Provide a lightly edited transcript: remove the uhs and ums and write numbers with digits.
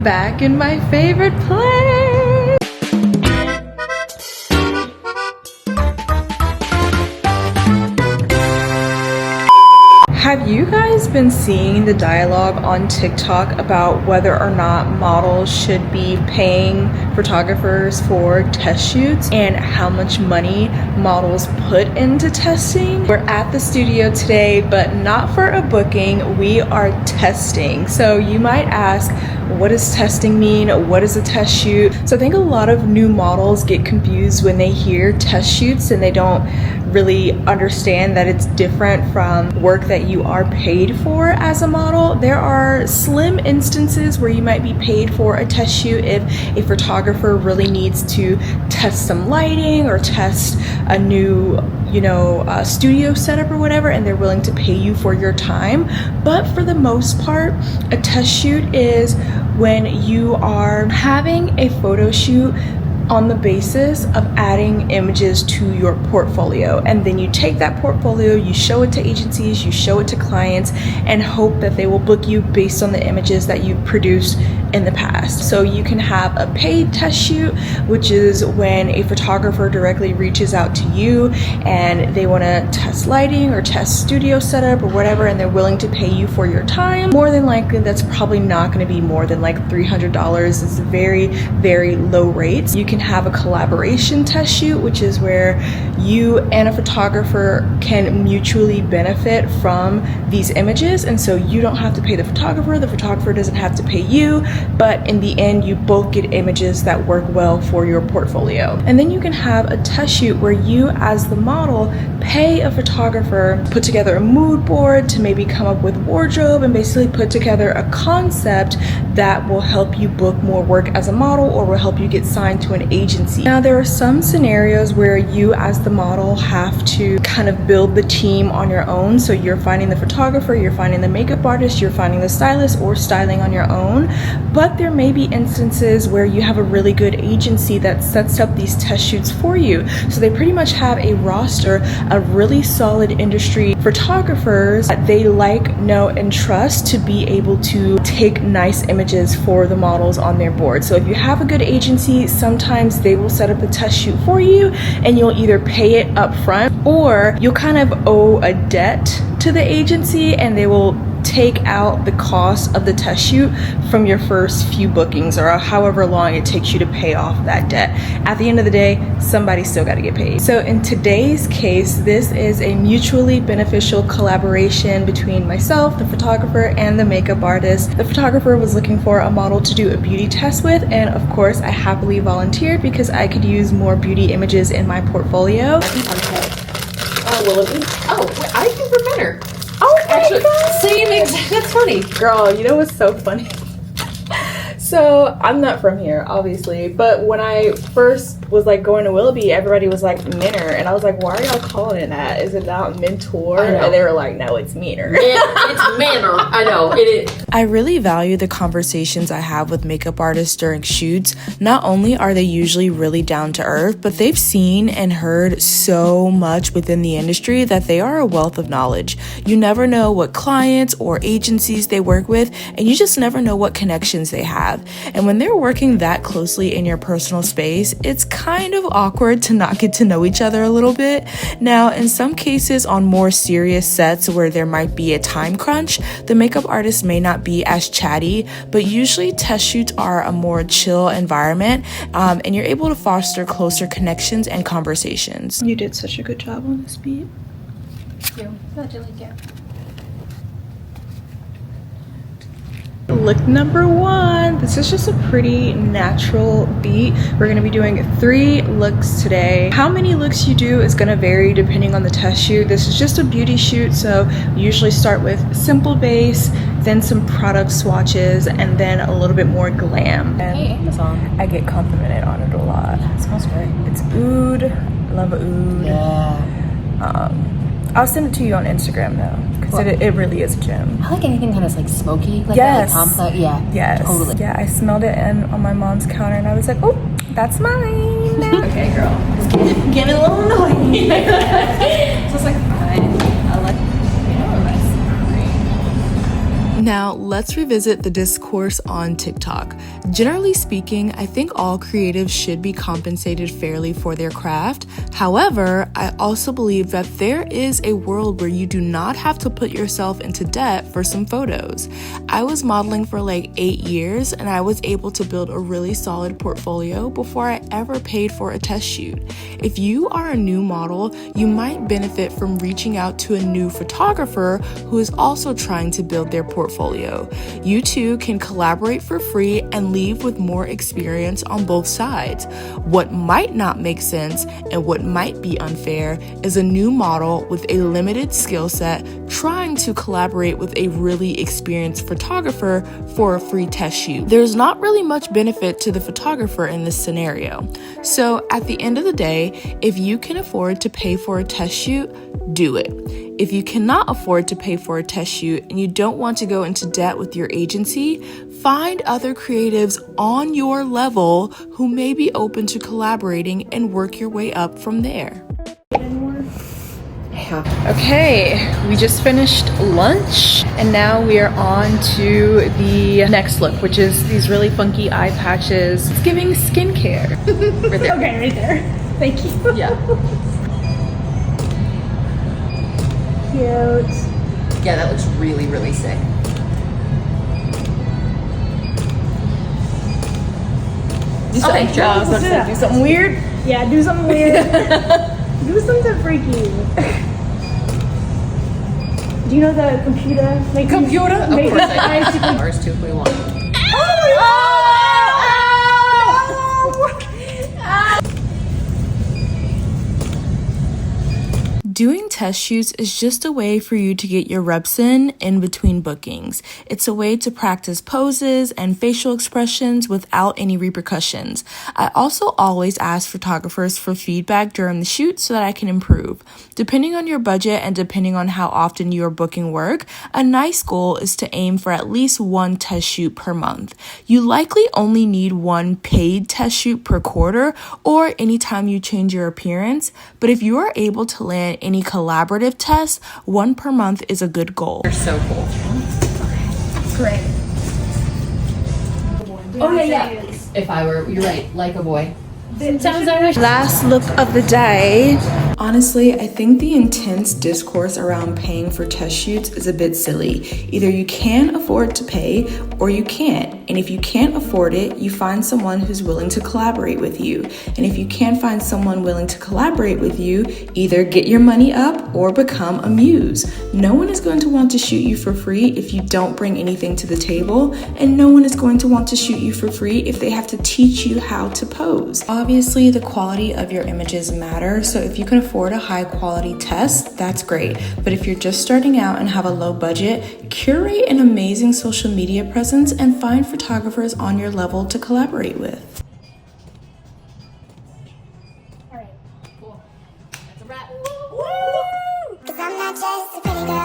Back in my favorite place. Have you guys been seeing the dialogue on TikTok about whether or not models should be paying photographers for test shoots and how much money models put into testing? We're at the studio today, but not for a booking. We are testing. So you might ask, what does testing mean? What is a test shoot? So I think a lot of new models get confused when they hear test shoots and they don't really understand that it's different from work that you are paid for as a model. There are slim instances where you might be paid for a test shoot if a photographer really needs to test some lighting or test a new studio setup or whatever, and they're willing to pay you for your time. But for the most part, a test shoot is when you are having a photo shoot on the basis of adding images to your portfolio, and then you take that portfolio, you show it to agencies, you show it to clients, and hope that they will book you based on the images that you produced in the past. So you can have a paid test shoot, which is when a photographer directly reaches out to you and they want to test lighting or test studio setup or whatever, and they're willing to pay you for your time. More than likely, that's probably not going to be more than like $300. It's very, very low rates. You can have a collaboration test shoot, which is where you and a photographer can mutually benefit from these images, and so you don't have to pay the photographer doesn't have to pay you, but in the end you both get images that work well for your portfolio. And then you can have a test shoot where you as the model pay a photographer, put together a mood board to maybe come up with wardrobe and basically put together a concept that will help you book more work as a model or will help you get signed to an agency. Now there are some scenarios where you as the model have to kind of build the team on your own. So you're finding the photographer, you're finding the makeup artist, you're finding the stylist, or styling on your own. But there may be instances where you have a really good agency that sets up these test shoots for you. So they pretty much have a roster of really solid industry photographers that they like, know, and trust to be able to take nice images for the models on their board. So if you have a good agency, sometimes they will set up a test shoot for you and you'll either pay it up front or you'll kind of owe a debt to the agency and they will take out the cost of the test shoot from your first few bookings or however long it takes you to pay off that debt. At the end of the day, somebody's still got to get paid. So in today's case, this is a mutually beneficial collaboration between myself, the photographer, and the makeup artist. The photographer was looking for a model to do a beauty test with, and of course I happily volunteered because I could use more beauty images in my portfolio. Will it be? Oh, wait, I think we're better. Oh my Actually, God. same exact. That's funny. Girl, you know what's so funny? So I'm not from here, obviously, but when I first was like going to Willoughby, everybody was like Minner, and I was like, why are y'all calling it that? Is it not Mentor? And they were like, no, it's Meaner. It's Manor. I know, it is. I really value the conversations I have with makeup artists during shoots. Not only are they usually really down to earth, but they've seen and heard so much within the industry that they are a wealth of knowledge. You never know what clients or agencies they work with, and you just never know what connections they have. And when they're working that closely in your personal space, it's kind of awkward to not get to know each other a little bit. Now, in some cases on more serious sets where there might be a time crunch, the makeup artist may not be as chatty, but usually test shoots are a more chill environment, and you're able to foster closer connections and conversations. You did such a good job on this beat. Thank you. Glad you like it. Look number one. This is just a pretty natural beat. We're going to be doing 3 looks today. How many looks you do is going to vary depending on the test shoot. This is just a beauty shoot, so we usually start with simple base, then some product swatches, and then a little bit more glam. And Hey, Amazon. I get complimented on it a lot. Yeah, it smells great. It's oud. I love oud. Yeah. I'll send it to you on Instagram though, because it really is a gem. I like anything kind of like smoky, like Yes. that, like complex. Yeah. Yes. Totally. Yeah, I smelled it on my mom's counter and I was like, oh, that's mine. Okay, girl. It's getting a little annoying. So it's like, fine. I like, Now, let's revisit the discourse on TikTok. Generally speaking, I think all creatives should be compensated fairly for their craft. However, I also believe that there is a world where you do not have to put yourself into debt for some photos. I was modeling for like 8 years and I was able to build a really solid portfolio before I ever paid for a test shoot. If you are a new model, you might benefit from reaching out to a new photographer who is also trying to build their portfolio. You two can collaborate for free and leave with more experience on both sides. What might not make sense and what might be unfair is a new model with a limited skill set trying to collaborate with a really experienced photographer for a free test shoot. There's not really much benefit to the photographer in this scenario. So at the end of the day, if you can afford to pay for a test shoot, do it. If you cannot afford to pay for a test shoot and you don't want to go into debt with your agency, find other creatives on your level who may be open to collaborating and work your way up from there. Okay, we just finished lunch and now we are on to the next look, which is these really funky eye patches. It's giving skincare. Right there. Okay, right there. Thank you. Yeah. Cute. Yeah, that looks really, really sick. Okay, I was about to say, do something weird. Yeah, do something weird. Do something freaky. Do you know the computer? Make Computer? Of make course I eyes do. super- Ours too if we want. Doing test shoots is just a way for you to get your reps in between bookings. It's a way to practice poses and facial expressions without any repercussions. I also always ask photographers for feedback during the shoot so that I can improve. Depending on your budget and depending on how often you are booking work, a nice goal is to aim for at least one test shoot per month. You likely only need one paid test shoot per quarter or anytime you change your appearance, but if you are able to land any collaborative tests, one per month is a good goal. They're so cool. Great. Oh yeah. If I were, you're right, like a boy. Sounds Irish. Last look of the day. Honestly, I think the intense discourse around paying for test shoots is a bit silly. Either you can afford to pay or you can't. And if you can't afford it, you find someone who's willing to collaborate with you. And if you can't find someone willing to collaborate with you, either get your money up or become a muse. No one is going to want to shoot you for free if you don't bring anything to the table, and no one is going to want to shoot you for free if they have to teach you how to pose. Obviously, the quality of your images matter, so if you can afford a high quality test, that's great. But if you're just starting out and have a low budget, curate an amazing social media presence and find photographers on your level to collaborate with. All right. Cool. That's a wrap. Cause I'm not just a pretty girl.